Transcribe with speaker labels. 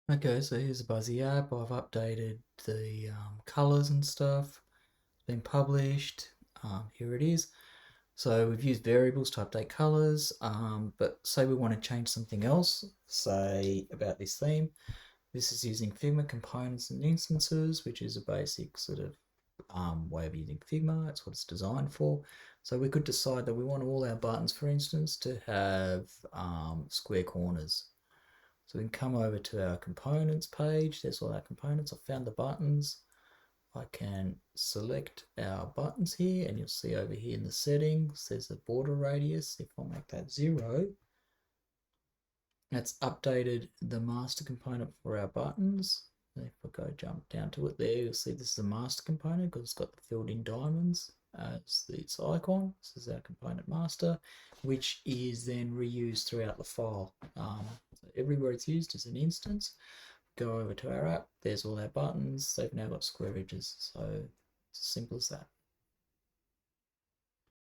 Speaker 1: Okay, so here's the Buzzy app. I've updated the colors and stuff. It's been published. Here it is. So we've used variables to update colors, but say we want to change something else, say about this theme. This is using Figma components and instances, which is a basic sort of way of using Figma. That's what it's designed for. So we could decide that we want all our buttons, for instance, to have square corners. So we can come over to our components page. There's all our components. I've found the buttons. I can select our buttons here, and you'll see over here in the settings, there's a border radius. If I make that 0, that's updated the master component for our buttons. If I go jump down to it there, you'll see this is the master component because it's got the filled in diamonds as its icon. This is our component master, which is then reused throughout the file. So everywhere it's used is an instance. Go over to our app, there's all our buttons. They've now got square edges. So it's as simple as that.